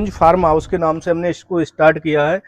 कुंज farm house के नाम से हमने इसको स्टार्ट किया है।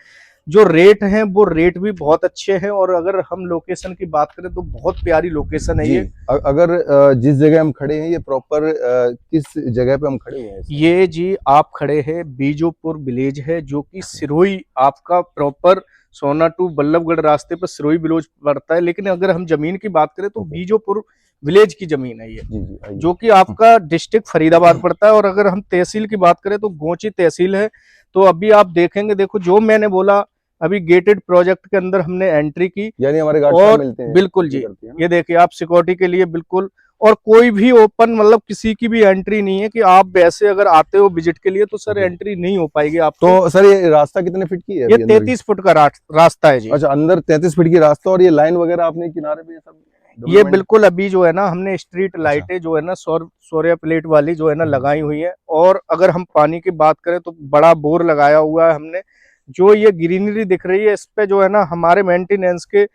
जो रेट हैं वो रेट भी बहुत अच्छे हैं, और अगर हम लोकेशन की बात करें तो बहुत प्यारी लोकेशन है जी। ये। अगर जिस जगह हम खड़े हैं ये प्रॉपर किस जगह पे हम खड़े हुए हैं? ये जी आप खड़े हैं बीजोपुर विलेज है, जो कि सिरोही आपका प्रॉपर सोना टू बल्लभगढ़ रास्ते पर सिरोही विलेज पड़ता है। लेकिन अगर हम जमीन की बात करें तो बीजोपुर विलेज की जमीन है ये, जी जी, आइए। जो कि आपका डिस्ट्रिक्ट फरीदाबाद पड़ता है। और अगर हम तहसील की बात करें तो गोंची तहसील है। तो अभी आप देखेंगे, देखो जो मैंने बोला, अभी गेटेड प्रोजेक्ट के अंदर हमने एंट्री की, यानी हमारे गार्ड साहब और मिलते हैं, बिल्कुल जी, करती है ना? ये देखिए आप सिक्योरिटी के लिए बिल्कुल, और कोई भी ओपन मतलब किसी की भी एंट्री नहीं है कि आप वैसे अगर आते हो विजिट के लिए तो सर एंट्री नहीं हो पाएगी आपको। तो सर ये रास्ता कितने फीट की है? ये अभी अंदर की? 33 फुट का रास्ता है जी। अच्छा, अंदर 33 फीट की रास्ता, और ये लाइन वगैरह आपने किनारे पे ये सब ये development- बिल्कुल अभी जो है ना हमने स्ट्रीट लाइटें जो है ना सौर प्लेट वाली जो है ना लगाई हुई है। और अगर हम पानी की बात करें तो बड़ा बोर लगाया हुआ है हमने। जो ये ग्रीनरी दिख रही है इस पे जो है ना हमारे मेंटेनेंस के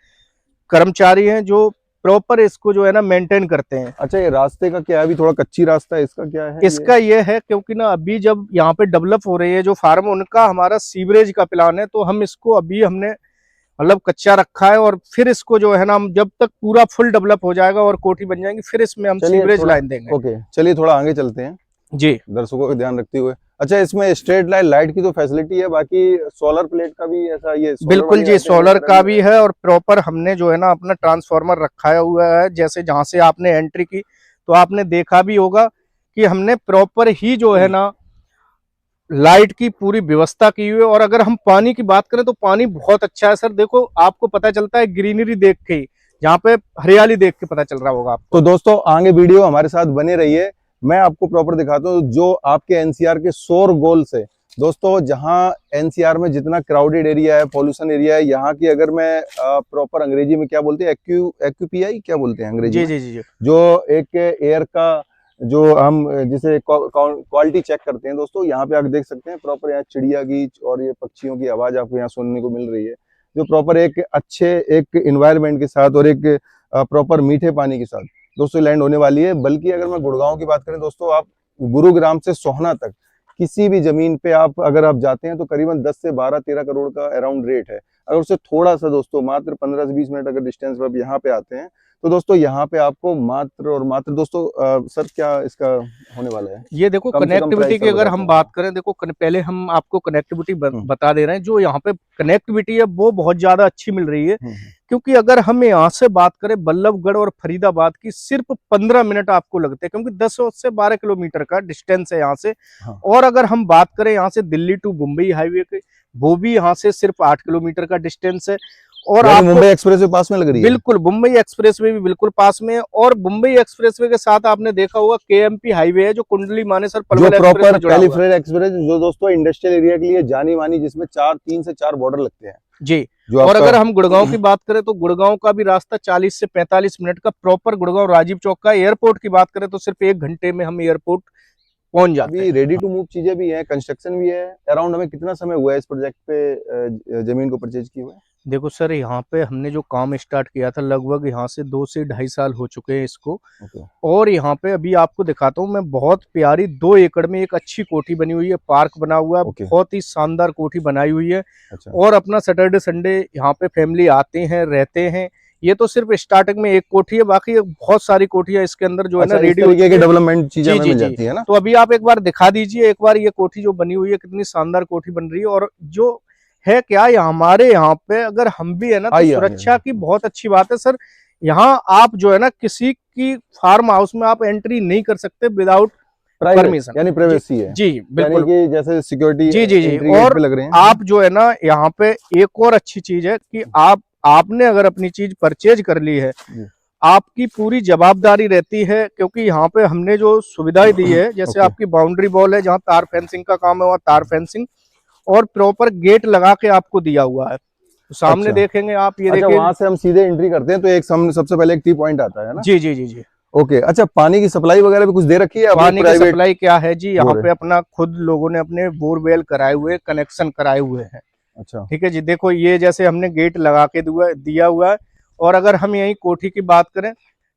कर्मचारी हैं जो प्रॉपर इसको जो है ना मेंटेन करते हैं। अच्छा, ये रास्ते का क्या है? अभी थोड़ा कच्ची रास्ता है, इसका क्या है? इसका ये है क्योंकि ना अभी जब यहाँ पे डेवलप हो रही है जो फार्म, उनका हमारा सीवरेज का प्लान है, तो हम इसको अभी हमने मतलब कच्चा रखा है। और फिर इसको जो है ना हम जब तक पूरा फुल डेवलप हो जाएगा और कोठी बन जाएंगी फिर इसमें हम सीवरेज लाइन देंगे। ओके, चलिए थोड़ा आगे चलते हैं जी, दर्शकों का ध्यान रखते हुए। अच्छा, इसमें स्ट्रेट लाइट की तो फैसिलिटी है, बाकी सोलर प्लेट का भी ऐसा ये बिल्कुल जी, सोलर का भी है। और प्रॉपर हमने जो है ना अपना ट्रांसफार्मर रखा हुआ है। जैसे जहां से आपने एंट्री की तो आपने देखा भी होगा कि हमने प्रॉपर ही जो है ना लाइट की पूरी व्यवस्था की हुई है। और अगर हम पानी की बात करें तो पानी बहुत अच्छा है सर। देखो आपको पता चलता है ग्रीनरी देख के ही, यहाँ पे हरियाली देख के पता चल रहा होगा आपको। तो दोस्तों आगे वीडियो हमारे साथ बने रहिए, मैं आपको प्रॉपर दिखाता हूँ जो आपके एनसीआर के शोर गोल से। दोस्तों जहाँ एनसीआर में जितना क्राउडेड एरिया है, पॉल्यूशन एरिया है, यहाँ की अगर मैं प्रॉपर अंग्रेजी में क्या बोलते हैं, एक्यूपीआई क्या बोलते हैं अंग्रेजी जी में, जी जी जी। जो एक एयर का जो हम जिसे क्वालिटी चेक करते हैं, दोस्तों यहाँ पे आप देख सकते हैं प्रॉपर यहाँ चिड़िया की और ये पक्षियों की आवाज आपको यहाँ सुनने को मिल रही है, जो प्रॉपर एक अच्छे एक इन्वायरमेंट के साथ और एक प्रॉपर मीठे पानी के साथ दोस्तों लैंड होने वाली है। बल्कि अगर मैं गुड़गांव की बात करें दोस्तों, आप गुरुग्राम से सोहना तक किसी भी जमीन पे आप अगर आप जाते हैं तो करीबन 10 से 12-13 करोड़ का अराउंड रेट है। अगर उससे थोड़ा सा दोस्तों मात्र 15 से 20 मिनट अगर डिस्टेंस पे आप यहाँ पे आते हैं तो दोस्तों यहाँ पे आपको मात्र और मात्र दोस्तों सर क्या इसका होने वाला है? ये देखो कम से कम कनेक्टिविटी प्राइस की अगर हम बताते बात करें, देखो पहले हम आपको कनेक्टिविटी हैं। बता दे रहे हैं। जो यहाँ पे कनेक्टिविटी है वो बहुत ज्यादा अच्छी मिल रही है। हम्म, क्योंकि अगर हम यहाँ से बात करें बल्लभगढ़ और फरीदाबाद की, सिर्फ 15 मिनट आपको लगते हैं, क्योंकि 10 से 12 किलोमीटर का डिस्टेंस है यहाँ से। हाँ। और अगर हम बात करें यहाँ से दिल्ली टू मुंबई हाईवे के, वो भी यहाँ से सिर्फ 8 किलोमीटर का डिस्टेंस है। और यानी आपको मुंबई एक्सप्रेसवे पास में लग रही है? बिल्कुल, मुंबई एक्सप्रेसवे भी बिल्कुल पास में है। और मुंबई एक्सप्रेसवे के साथ आपने देखा होगा केएमपी हाईवे है जो कुंडली मानेसर जो पनवेल एक्सप्रेस प्रॉपर से जुड़ा हुआ है। पेरिफेरल एक्सप्रेस जो दोस्तों इंडस्ट्रियल एरिया के लिए जानी मानी, जिसमें 3 से 4 बॉर्डर लगते हैं जी। जो और आपका अगर हम गुड़गांव की बात करें तो गुड़गांव का भी रास्ता 40 से 45 मिनट का प्रॉपर गुड़गांव राजीव चौक का। एयरपोर्ट की बात करें तो सिर्फ 1 घंटे में हम एयरपोर्ट पहुंच जाते अभी हैं। रेडी टू मूव चीजें भी हैं, कंस्ट्रक्शन भी है। अराउंड हमें कितना समय हुआ है इस प्रोजेक्ट पे जमीन को परचेज किए हुए? देखो सर, यहाँ पे हमने जो काम स्टार्ट किया था लगभग यहाँ से 2 से ढाई साल हो चुके हैं इसको। ओके। और यहाँ पे अभी आपको दिखाता हूँ मैं, बहुत प्यारी 2 एकड़ में एक अच्छी कोठी बनी हुई है, पार्क बना हुआ है। ओके। बहुत ही शानदार कोठी बनाई हुई है। अच्छा। और अपना सैटरडे संडे यहाँ पे फैमिली आते हैं, रहते हैं। ये तो सिर्फ स्टार्टिंग में एक कोठी है, बाकी बहुत सारी कोठियां इसके अंदर जो है ना रेडी हो चुकी है। डेवलपमेंट चीजें जी हमें जी मिल जी। जाती है ना। तो अभी आप एक बार दिखा दीजिए, एक बार ये कोठी जो बनी हुई है कितनी शानदार कोठी बन रही है। और जो है क्या, हमारे यहाँ पे अगर हम भी है ना तो सुरक्षा की बहुत अच्छी बात है सर। यहाँ आप जो है ना किसी की फार्म हाउस में आप एंट्री नहीं कर सकते विदाउट परमिशन, यानी प्राइवेसी है। जी बिल्कुल, यानी कि जैसे सिक्योरिटी जी जी जी। और लग रहे हैं। आप जो है ना यहाँ पे एक और अच्छी चीज है कि आपने अगर अपनी चीज परचेज कर ली है, आपकी पूरी जवाबदारी रहती है। क्योंकि यहाँ पे हमने जो सुविधाएं दी है, जैसे आपकी बाउंड्री वॉल है, जहाँ तार फेंसिंग का काम है वहाँ तार फेंसिंग, और प्रॉपर गेट लगा के आपको दिया हुआ है। तो सामने देखेंगे आप, ये देखिए वहां से हम सीधे एंट्री करते हैं तो एक सबसे पहले एक टी पॉइंट आता है ना। जी जी जी जी। ओके। अच्छा, पानी की सप्लाई वगैरह भी कुछ दे रखी है? पानी की सप्लाई क्या है जी, यहाँ पे अपना खुद लोगों ने अपने बोरवेल कराए हुए, कनेक्शन कराए हुए हैं। अच्छा, ठीक है जी। देखो ये जैसे हमने गेट लगा के दिया हुआ है। और अगर हम यही कोठी की बात करें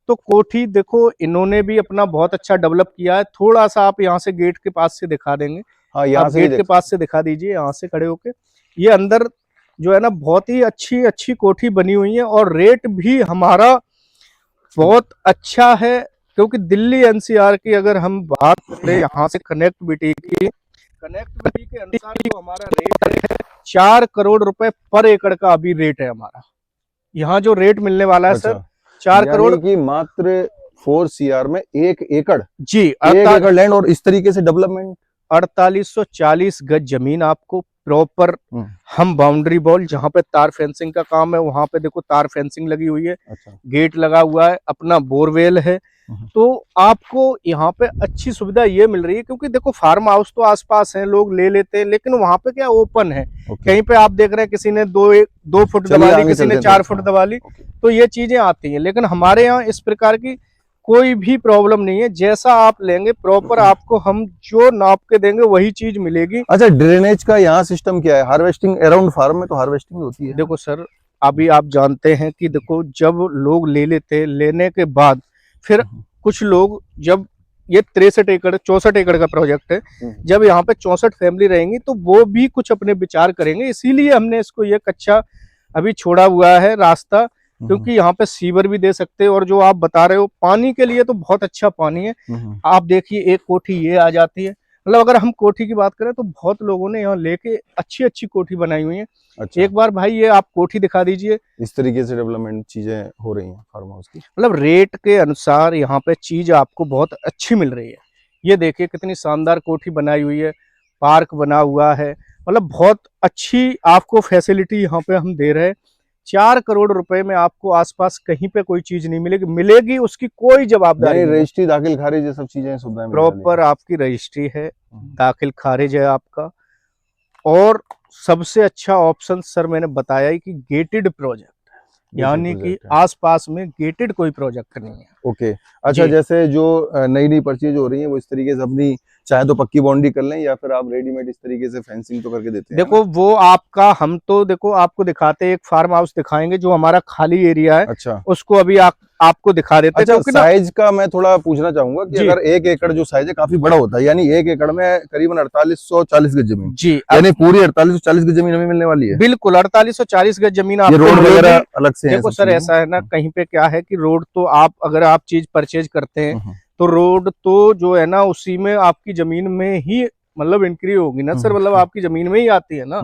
तो कोठी देखो इन्होंने भी अपना बहुत अच्छा डेवलप किया है। थोड़ा सा आप यहाँ से गेट के पास से दिखा देंगे, हाँ यहाँ आप से भी गेट के पास से दिखा दीजिए, यहाँ से खड़े होके। ये अंदर जो है ना बहुत ही अच्छी अच्छी कोठी बनी हुई है, और रेट भी हमारा बहुत अच्छा है, क्योंकि दिल्ली एनसीआर की अगर हम बात करें यहाँ से कनेक्टिविटी के अनुसार जो हमारा रेट है 4 करोड़ रुपए पर एकड़ का अभी रेट है हमारा। यहाँ जो रेट मिलने वाला है सर 4 करोड़ की मात्र 4 CR में 1 एकड़, जी, 1 एकड़ लैंड, और इस तरीके से डेवलपमेंट 4840 गज जमीन आपको प्रॉपर। हम बाउंड्री वॉल, जहाँ पे तार फेंसिंग का काम है वहां पे देखो तार फेंसिंग लगी हुई है। अच्छा। गेट लगा हुआ है, अपना बोरवेल है। तो आपको यहाँ पे अच्छी सुविधा ये मिल रही है, क्योंकि देखो फार्म हाउस तो आसपास है, लोग ले लेते हैं, लेकिन वहां पे क्या ओपन है। कहीं पे आप देख रहे हैं किसी ने 2 फुट दबा ली, किसी ने 4 फुट दबा ली, तो ये चीजें आती हैं। लेकिन हमारे यहाँ इस प्रकार की कोई भी प्रॉब्लम नहीं है। जैसा आप लेंगे प्रॉपर आपको हम जो नाप के देंगे वही चीज मिलेगी। अच्छा, ड्रेनेज का यहाँ सिस्टम क्या है? हार्वेस्टिंग अराउंड फार्म में तो हार्वेस्टिंग होती है। देखो सर, अभी आप जानते हैं कि देखो जब लोग ले लेते, लेने के बाद फिर कुछ लोग, जब ये 63 एकड़ 64 एकड़ का प्रोजेक्ट है, जब यहाँ पे 64 फैमिली रहेंगी तो वो भी कुछ अपने विचार करेंगे। इसीलिए हमने इसको ये कच्चा अभी छोड़ा हुआ है रास्ता, क्योंकि यहाँ पे सीवर भी दे सकते हैं। और जो आप बता रहे हो पानी के लिए तो बहुत अच्छा पानी है। आप देखिए एक कोठी ये आ जाती है, मतलब अगर हम कोठी की बात करें तो बहुत लोगों ने यहाँ लेके अच्छी अच्छी कोठी बनाई हुई है। अच्छा। एक बार भाई ये आप कोठी दिखा दीजिए। इस तरीके से डेवलपमेंट चीजें हो रही हैं फार्म हाउस की, मतलब रेट के अनुसार यहाँ पे चीज आपको बहुत अच्छी मिल रही है। ये देखिए कितनी शानदार कोठी बनाई हुई है, पार्क बना हुआ है, मतलब बहुत अच्छी आपको फैसिलिटी यहाँ पे हम दे रहे हैं। 4 करोड़ रुपए में आपको आसपास कहीं पे कोई चीज नहीं मिलेगी, मिलेगी उसकी कोई जवाबदारी नहीं। रजिस्ट्री, दाखिल खारिज, ये सब चीजें सुविधाएं प्रॉपर आपकी रजिस्ट्री है, दाखिल खारिज है आपका। और सबसे अच्छा ऑप्शन सर मैंने बताया ही कि गेटेड प्रोजेक्ट, यानी कि आसपास में गेटेड कोई प्रोजेक्ट नहीं है। ओके। अच्छा, जैसे जो नई नई परचेज हो रही है वो इस तरीके से अपनी चाहे तो पक्की बाउंड्री कर लें, या फिर आप रेडीमेड इस तरीके से फेंसिंग तो करके देते हैं? देखो वो आपका, हम तो देखो आपको दिखाते, एक फार्म हाउस दिखाएंगे जो हमारा खाली एरिया है। अच्छा। उसको अभी आपको दिखा देते हैं। अच्छा, साइज का मैं थोड़ा पूछना चाहूंगा कि अगर 1 एकड़ जो साइज है काफी बड़ा होता है, यानी 1 एकड़ में करीबन 4840 गज जमीन, जी, यानी पूरी 4840 गज जमीन हमें मिलने वाली है? बिल्कुल, 4840 गज जमीन। आप रोड वगैरह अलग से देखो सर, ऐसा है ना, कहीं पे क्या है कि रोड तो आप अगर आप चीज परचेज करते हैं तो रोड तो जो है ना उसी में आपकी जमीन में ही मतलब एंट्री होगी ना सर, मतलब आपकी जमीन में ही आती है ना।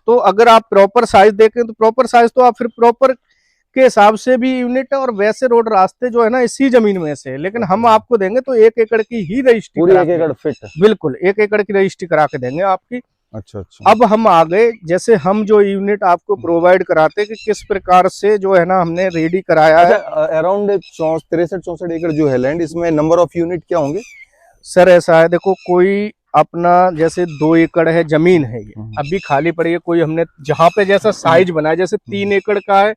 तो अगर आप प्रॉपर साइज देखें तो प्रॉपर साइज तो आप फिर प्रॉपर के हिसाब से भी यूनिट है, और वैसे रोड रास्ते जो है ना इसी जमीन में से, लेकिन हम आपको देंगे तो 1 एकड़ की ही रजिस्ट्री, पूरी 1 एकड़ फिट, बिल्कुल 1 एकड़ की रजिस्ट्री करा के देंगे आपकी। अच्छा अच्छा। अब हम आ गए, जैसे हम जो यूनिट आपको प्रोवाइड कराते हैं कि किस प्रकार से जो है ना हमने रेडी कराया है। अराउंड 63-64 एकड़ जो है लैंड, इसमें नंबर ऑफ यूनिट क्या होंगे सर? ऐसा है देखो, कोई अपना जैसे 2 एकड़ है जमीन है, ये अभी खाली पड़ी है, कोई हमने जहाँ पे जैसा साइज बनाया, जैसे 3 एकड़ का है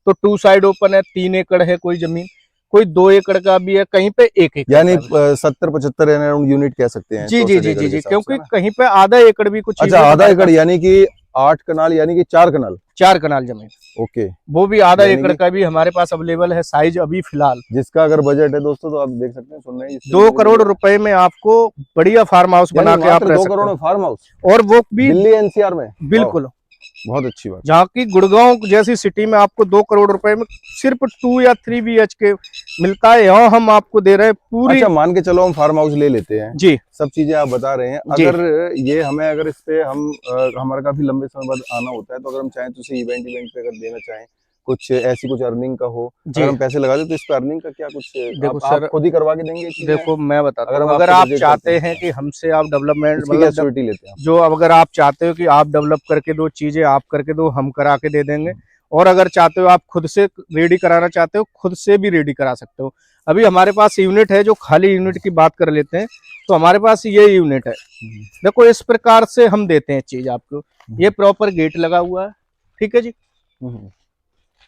तो 2 साइड ओपन है, 3 एकड़ है कोई जमीन, कोई 2 एकड़ का भी है, कहीं पे 1 एकड़, यानी 70-75 यूनिट कह सकते हैं। जी जी जी जी जी, क्योंकि कहीं पे आधा एकड़ भी कुछ। अच्छा, आधा एकड़ यानी कि 8 कनाल, यानी कि 4 कनाल जमीन। ओके, वो भी आधा एकड़ का भी हमारे पास अवेलेबल है साइज अभी फिलहाल। जिसका अगर बजट है दोस्तों तो आप देख सकते हैं, सुन रहे हैं, 2 करोड़ रुपए में आपको बढ़िया फार्म हाउस बना के आप रह सकते हैं। 2 करोड़ में फार्म हाउस, और वो भी दिल्ली एनसीआर में। बिल्कुल, बहुत अच्छी बात। जहाँ की गुड़गांव जैसी सिटी में आपको 2 करोड़ रुपए में सिर्फ 2 या 3 BHK मिलता है, यहाँ हम आपको दे रहे हैं पूरी। अच्छा, मान के चलो हम फार्म हाउस ले लेते हैं जी, सब चीजें आप बता रहे हैं, अगर ये हमें, अगर इस पे हम हमारा काफी लंबे समय बाद आना होता है, तो अगर हम चाहें तो इसे इवेंट पे अगर देना चाहें, कुछ ऐसी कुछ अर्निंग का हो, अगर हम पैसे लगा दे तो इस पे अर्निंग का क्या कुछ? देखो सर, खुद ही करवा के देंगे? देखो मैं बताता हूँ, अगर आप चाहते हैं कि हमसे आप डेवलपमेंट मतलब लेते हैं, जो अगर आप चाहते हो कि आप डेवलप करके दो, चीजें आप करके दो, हम करा के दे देंगे। और अगर चाहते हो आप खुद से रेडी कराना चाहते हो, खुद से भी रेडी करा सकते हो। अभी हमारे पास यूनिट है, जो खाली यूनिट की बात कर लेते हैं तो हमारे पास ये यूनिट है। देखो इस प्रकार से हम देते हैं चीज आपको, ये प्रॉपर गेट लगा हुआ है, ठीक है जी।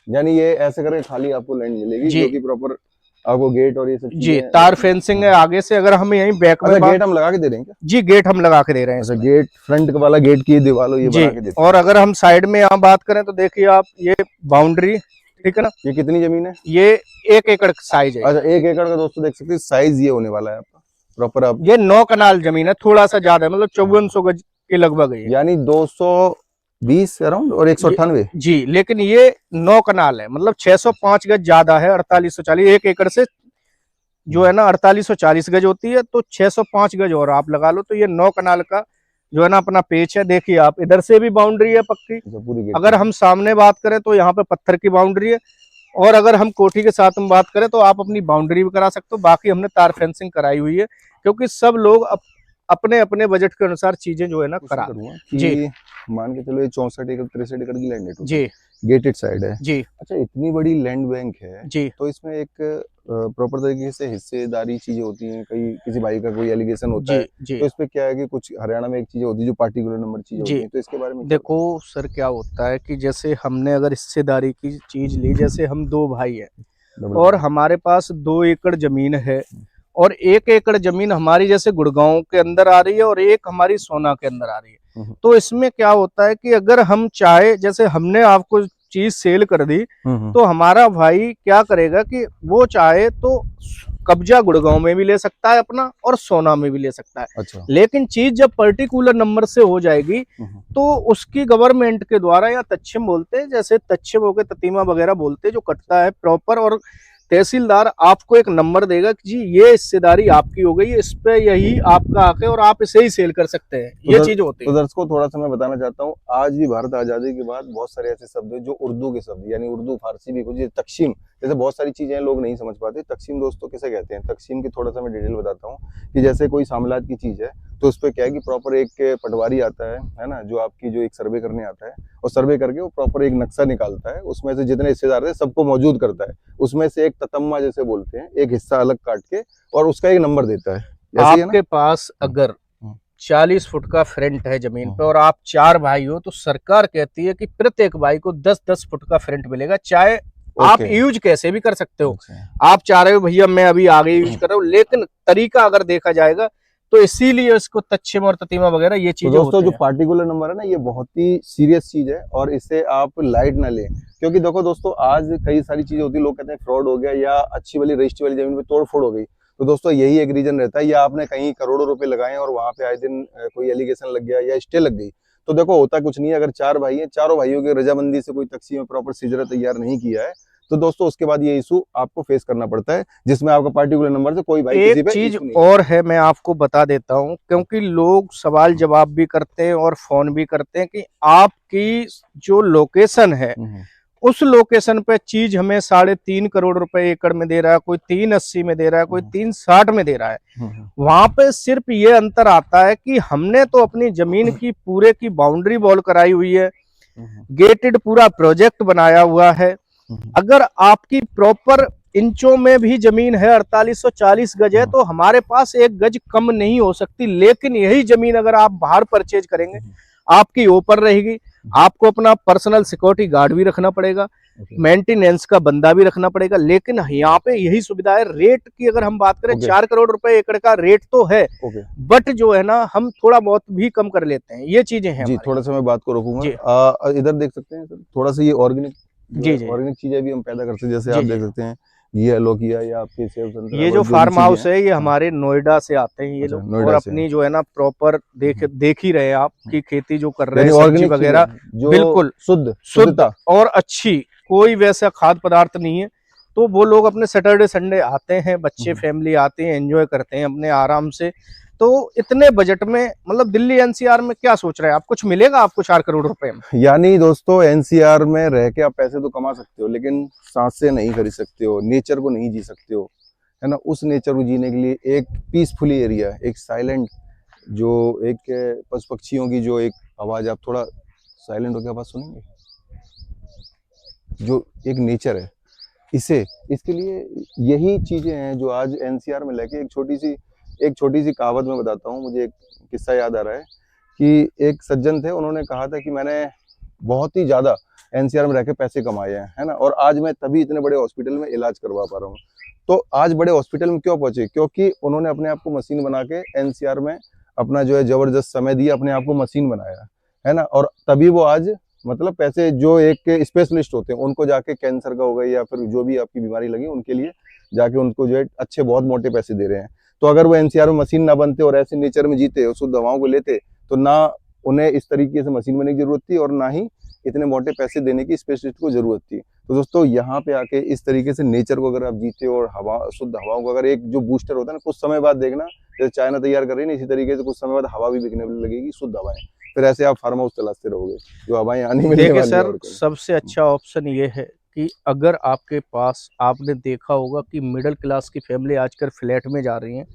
यानी ये ऐसे करके खाली आपको लैंड मिलेगी जो कि प्रॉपर आपको गेट और ये सब जी, तार फेंसिंग है आगे से। अगर हम यहीं बैक में गेट हम लगा के दे रहे हैं जी, गेट हम लगा के दे रहे हैं। अच्छा, गेट फ्रंट वाला गेट की दीवार ये बना के देते हैं। और अगर हम साइड में यहाँ बात करें तो देखिए आप, ये बाउंड्री, ठीक है ना। ये कितनी जमीन है? ये 1 एकड़ साइज है। अच्छा, 1 एकड़ का दोस्तों देख सकते हैं साइज ये होने वाला है आपका। प्रॉपर आप? ये 9 कनाल जमीन है, थोड़ा सा ज्यादा है, मतलब 5400 गज के लगभग है ये। यानी 220 अराउंड और 198? जी, लेकिन ये 9 कनाल है, मतलब 605 गज ज्यादा है, 4840। 1 एकड़ से जो है ना 4840 गज होती है, तो 605 गज और आप लगा लो, तो ये 9 कनाल का जो है ना अपना पेच है। देखिए आप, इधर से भी बाउंड्री है पक्की, पूरी गेट अगर हम सामने बात करें तो यहाँ पे पत्थर की बाउंड्री है, और अगर हम कोठी के साथ में बात करें तो आप अपनी बाउंड्री भी करा सकते हो। बाकी हमने तार फेंसिंग कराई हुई है, क्योंकि सब लोग अपने अपने बजट के अनुसार चीजें जो है ना करा जी। कि मान के चलो ये 64 एकड़ 63 एकड़ की लैंड है जी, गेटेड साइड है जी, अच्छा, इतनी बड़ी लैंड बैंक है जी, तो इसमें एक प्रॉपर तरीके से हिस्सेदारी चीजें होती हैं, कई किसी भाई का कोई एलिगेशन होता जी, है, जी, तो इसमें क्या है कि कुछ हरियाणा में एक चीजें होती है जो पार्टिकुलर नंबर चीजें होती जी। हैं, तो इसके बारे में देखो सर, क्या होता है कि जैसे हमने अगर हिस्सेदारी की चीज ली, जैसे हम 2 भाई हैं और हमारे पास 2 एकड़ जमीन है, और 1 एकड़ जमीन हमारी जैसे गुड़गांव के अंदर आ रही है और एक हमारी सोना के अंदर आ रही है। तो इसमें क्या होता है कि अगर हम चाहे, जैसे हमने आपको चीज सेल कर दी, तो हमारा भाई क्या करेगा कि वो चाहे तो कब्जा गुड़गांव में भी ले सकता है अपना, और सोना में भी ले सकता है। अच्छा। लेकिन चीज जब पर्टिकुलर नंबर से हो जाएगी, तो उसकी गवर्नमेंट के द्वारा, या तच्छम बोलते हैं, जैसे तच्छम हो गए, ततीमा वगैरह बोलते हैं, जो कटता है प्रॉपर, और तहसीलदार आपको एक नंबर देगा कि जी ये हिस्सेदारी आपकी हो गई, इस पे यही आपका हक है और आप इसे ही सेल कर सकते हैं। ये चीज होती है। तो दर्शकों थोड़ा सा मैं बताना चाहता हूँ, आज भी भारत आजादी के बाद बहुत सारे ऐसे शब्द हैं जो उर्दू के शब्द, यानी उर्दू फारसी भी कुछ, तकसीम जैसे बहुत सारी चीजें लोग नहीं समझ पाते। तकसीम दोस्तों किसे कहते हैं, तकसीम की थोड़ा सा मैं डिटेल बताता हूँ कि जैसे कोई साम्राज्य की चीज है तो उस पर क्या है कि प्रॉपर एक पटवारी आता है ना, जो आपकी जो एक सर्वे करने आता है, और सर्वे करके वो प्रॉपर एक नक्शा निकालता है, उसमें से जितने हिस्सेदार है सबको मौजूद करता है, उसमें से एक ततम्मा जैसे बोलते हैं, एक हिस्सा अलग काट के और उसका एक नंबर देता है। आपके पास अगर 40 फुट का फ्रंट है जमीन पे और आप 4 भाई हो, तो सरकार कहती है कि प्रत्येक भाई को 10-10 फुट का फ्रंट मिलेगा, चाहे आप यूज कैसे भी कर सकते हो। आप चाह रहे हो भैया मैं अभी आगे यूज कर रहा हूँ, लेकिन तरीका अगर देखा जाएगा तो इसीलिए इसको तच्छम और ततीमा वगैरह ये चीजें दोस्तों जो पार्टिकुलर नंबर है ना, ये बहुत ही सीरियस चीज है और इसे आप लाइट ना लें, क्योंकि देखो दोस्तों आज कई सारी चीजें होती है, लोग कहते हैं फ्रॉड हो गया या अच्छी वाली रजिस्ट्री वाली जमीन में तोड़फोड़ हो गई, तो दोस्तों यही एक रीजन रहता है, या आपने कहीं करोड़ों रुपए लगाए और वहां पे आए दिन कोई एलिगेशन लग गया या स्टे लग गई, तो देखो होता कुछ नहीं है। अगर 4 भाई हैं, चारों भाइयों की रजामंदी से कोई तकसीम प्रॉपर सिजरा तैयार नहीं किया है, तो दोस्तों उसके बाद ये इशू आपको फेस करना पड़ता है, जिसमें आपका पार्टिकुलर नंबर से कोई भाई एक चीज और है, मैं आपको बता देता हूं, क्योंकि लोग सवाल जवाब भी करते हैं और फोन भी करते हैं कि आपकी जो लोकेशन है उस लोकेशन पे चीज हमें 3.5 करोड़ रुपए एकड़ में दे रहा है, कोई 380 में दे रहा है, कोई 360 में दे रहा है। वहां पे सिर्फ ये अंतर आता है कि हमने तो अपनी जमीन की पूरे की बाउंड्री वॉल कराई हुई है, गेटेड पूरा प्रोजेक्ट बनाया हुआ है। अगर आपकी प्रॉपर इंचों में भी जमीन है, 4840 गज है, तो हमारे पास 1 गज कम नहीं हो सकती। लेकिन यही जमीन अगर आप बाहर परचेज करेंगे, आपकी ओपन रहेगी, आपको अपना पर्सनल सिक्योरिटी गार्ड भी रखना पड़ेगा, मेंटेनेंस का बंदा भी रखना पड़ेगा। लेकिन यहाँ पे यही सुविधा है। रेट की अगर हम बात करें, 4 करोड़ रुपए एकड़ का रेट तो है, बट जो है ना हम थोड़ा बहुत भी कम कर लेते हैं, ये चीजें हैं। जी थोड़ा सा मैं बात को रोकूंगा, इधर देख सकते हैं सर, थोड़ा सा ये ऑर्गेनिक ऑर्गेनिक चीजें भी हम पैदा करते हैं, जैसे आप देख सकते हैं ये लो किया या आपके सेब संतरा, ये जो फार्म हाउस है ये हमारे नोएडा से आते हैं ये लोग, और अपनी जो है ना प्रॉपर देख ही रहे हैं आप की खेती जो कर रहे हैं, सब्जी वगैरह बिल्कुल शुद्ध और अच्छी, कोई वैसा खाद्य पदार्थ नहीं है। तो वो लोग अपने सैटरडे संडे आते हैं, बच्चे फैमिली आते हैं, एंजॉय करते हैं अपने आराम से। तो इतने बजट में, मतलब दिल्ली एनसीआर में क्या सोच रहे हैं आप, कुछ मिलेगा आपको 4 करोड़ रुपए में? यानी दोस्तों एनसीआर में रह के आप पैसे तो कमा सकते हो, लेकिन सांसें नहीं खरीद सकते हो, नेचर को नहीं जी सकते हो, है ना। उस नेचर को जीने के लिए एक पीसफुली एरिया, एक साइलेंट, जो एक पशु पक्षियों की जो एक आवाज, आप थोड़ा साइलेंट होकर आवाज सुनेंगे, जो एक नेचर है, इसके लिए यही चीजें हैं जो आज एनसीआर में लेके एक छोटी सी कहावत में बताता हूँ। मुझे एक किस्सा याद आ रहा है कि एक सज्जन थे, उन्होंने कहा था कि मैंने बहुत ही ज्यादा एनसीआर में रह के पैसे कमाए हैं, है ना, और आज मैं तभी इतने बड़े हॉस्पिटल में इलाज करवा पा रहा हूँ। तो आज बड़े हॉस्पिटल में क्यों पहुंचे? क्योंकि उन्होंने अपने आप को मशीन बना के एनसीआर में अपना जो है जबरदस्त समय दिया, अपने आप को मशीन बनाया, है ना, और तभी वो आज मतलब पैसे, जो एक स्पेशलिस्ट होते हैं उनको जाके कैंसर का हो गया या फिर जो भी आपकी बीमारी लगी उनके लिए जाके उनको जो है अच्छे बहुत मोटे पैसे दे रहे हैं। तो अगर वो एनसीआर में मशीन ना बनते और ऐसे नेचर में जीते और शुद्ध हवाओं को लेते, तो ना उन्हें इस तरीके से मशीन बनने की जरूरत थी और ना ही इतने मोटे पैसे देने की स्पेशलिस्ट को जरूरत थी। तो दोस्तों यहाँ पे आके इस तरीके से नेचर को अगर आप जीते और हवा शुद्ध हवाओं को, अगर एक जो बूस्टर होता है ना, कुछ समय बाद देखना जैसे चाइना तैयार कर रही है ना, इसी तरीके से कुछ समय बाद हवा भी बिकने लगेगी, शुद्ध हवाएं, फिर ऐसे आप फार्म हाउस चलाते रहोगे, जो हवाएं आनी मिलने देखिए वाली है। सर, और कहीं सबसे अच्छा ऑप्शन ये है कि अगर आपके पास, आपने देखा होगा कि मिडिल क्लास की फैमिली आजकल फ्लैट में जा रही हैं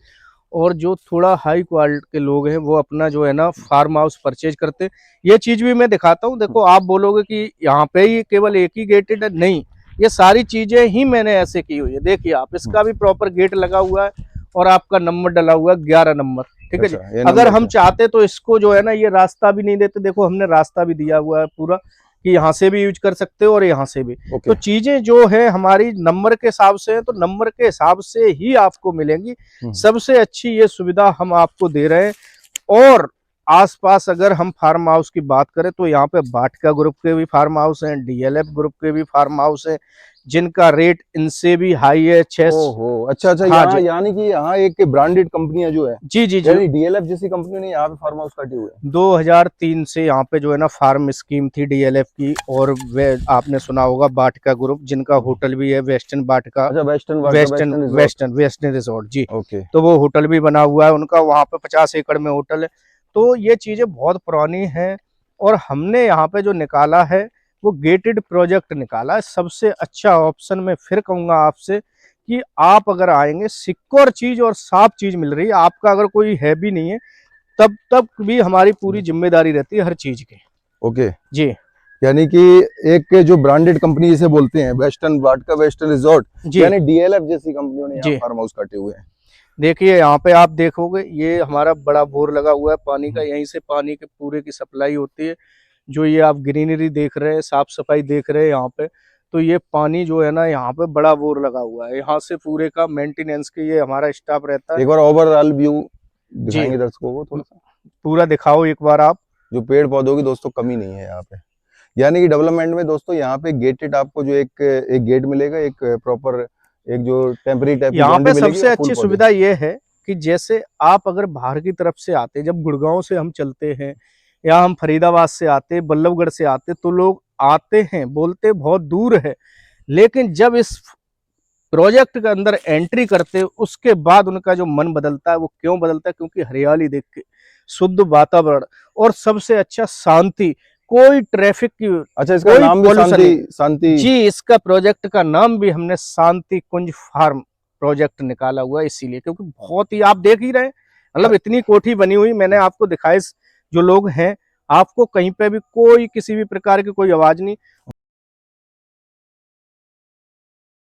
और जो थोड़ा हाई क्वालिटी के लोग हैं वो अपना जो है ना फार्म हाउस परचेज करते हैं। ये चीज भी मैं दिखाता हूँ, देखो आप बोलोगे कि यहाँ पे ही केवल एक ही गेटेड है, नहीं, ये सारी चीजें ही मैंने ऐसे की हुई है। देखिए आप, इसका भी प्रॉपर गेट लगा हुआ है और आपका नंबर डला हुआ है 11 नंबर, ठीक है जी। अच्छा, ये अगर नंबर हम है। चाहते तो इसको जो है ना, ये रास्ता भी नहीं देते, देखो हमने रास्ता भी दिया हुआ है पूरा कि यहाँ से भी यूज कर सकते हो और यहाँ से भी। ओके। तो चीजें जो है हमारी नंबर के हिसाब से है, तो नंबर के हिसाब से ही आपको मिलेंगी। सबसे अच्छी ये सुविधा हम आपको दे रहे हैं। और आसपास अगर हम फार्म हाउस की बात करें तो यहाँ पे बाटका ग्रुप के भी फार्म हाउस हैं, डीएलएफ ग्रुप के भी फार्म हाउस हैं, जिनका रेट इनसे भी हाई है। ओहो, अच्छा अच्छा, हाँ यहाँ जी, यानी कि यहाँ एक ब्रांडेड कंपनियां जो है, जी जी जी। यानी डीएलएफ जैसी कंपनी ने यहाँ पे फार्म हाउस काटे हुए हैं। 2003 से यहाँ पे जो है ना फार्म स्कीम थी डीएलएफ की, और वे आपने सुना होगा बाटका ग्रुप, जिनका होटल भी है वेस्टर्न बाटका, अच्छा, western western resort. Western western resort जी। ओके। तो वो होटल भी बना हुआ है उनका, वहाँ पे 50 एकड़ में होटल है। तो ये चीजें बहुत पुरानी हैं और हमने यहाँ पे जो निकाला है वो गेटेड प्रोजेक्ट निकाला है। सबसे अच्छा ऑप्शन मैं फिर कहूंगा आपसे कि आप अगर आएंगे, सिक्योर चीज और साफ चीज मिल रही है। आपका अगर कोई है भी नहीं है तब तब भी हमारी पूरी जिम्मेदारी रहती है हर चीज की। ओके, जी यानी कि एक जो ब्रांडेड कंपनी जिसे बोलते हैं वेस्टर्न बाटका, वेस्टर्न रिजॉर्ट, जी यानी डीएलएफ जैसी कंपनियों ने यहाँ जी। फार्म हाउस काटे हुए हैं। देखिए यहाँ पे आप देखोगे, ये हमारा बड़ा बोर लगा हुआ है पानी का, यहीं से पानी के पूरे की सप्लाई होती है। जो ये आप ग्रीनरी देख रहे हैं, साफ सफाई देख रहे हैं यहाँ पे, तो ये पानी जो है ना, यहाँ पे बड़ा बोर लगा हुआ है। यहाँ से पूरे का मेंटेनेंस के ये हमारा स्टाफ रहता है। एक बार ओवरऑल व्यू जी, दिखाएंगे दर्शकों को थोड़ा सा। पूरा दिखाओ एक बार आप। जो पेड़ पौधों की दोस्तों कमी नहीं है यहाँ पे, यानी कि डेवलपमेंट में दोस्तों यहाँ पे गेटेड आपको जो एक एक गेट मिलेगा, एक प्रॉपर एक जो टेम्परेरी टाइप की यहाँ बाउंड्री पे मिलेगी सबसे और फूल अच्छी पौधे। सुविधा ये है कि जैसे आप अगर बाहर की तरफ से आते, जब गुड़गांव से हम चलते हैं या हम फरीदाबाद से आते, बल्लभगढ़ से आते, तो लोग आते हैं बोलते बहुत दूर है, लेकिन जब इस प्रोजेक्ट के अंदर एंट्री करते उसके बाद उनका जो मन बदलता है। वो क्यों बदलता है? क्योंकि हरियाली देख के, शुद्ध वातावरण और सबसे अच्छा शांति, कोई ट्रैफिक की, अच्छा, इसका कोई नाम भी पॉल्यूशन नहीं। शांति। जी, इसका प्रोजेक्ट का नाम भी हमने शांति कुंज फार्म प्रोजेक्ट निकाला हुआ है, इसीलिए क्योंकि बहुत ही, आप देख ही रहे हैं, मतलब इतनी कोठी बनी हुई, मैंने आपको दिखाई, जो लोग हैं, आपको कहीं पे भी कोई किसी भी प्रकार की कोई आवाज नहीं।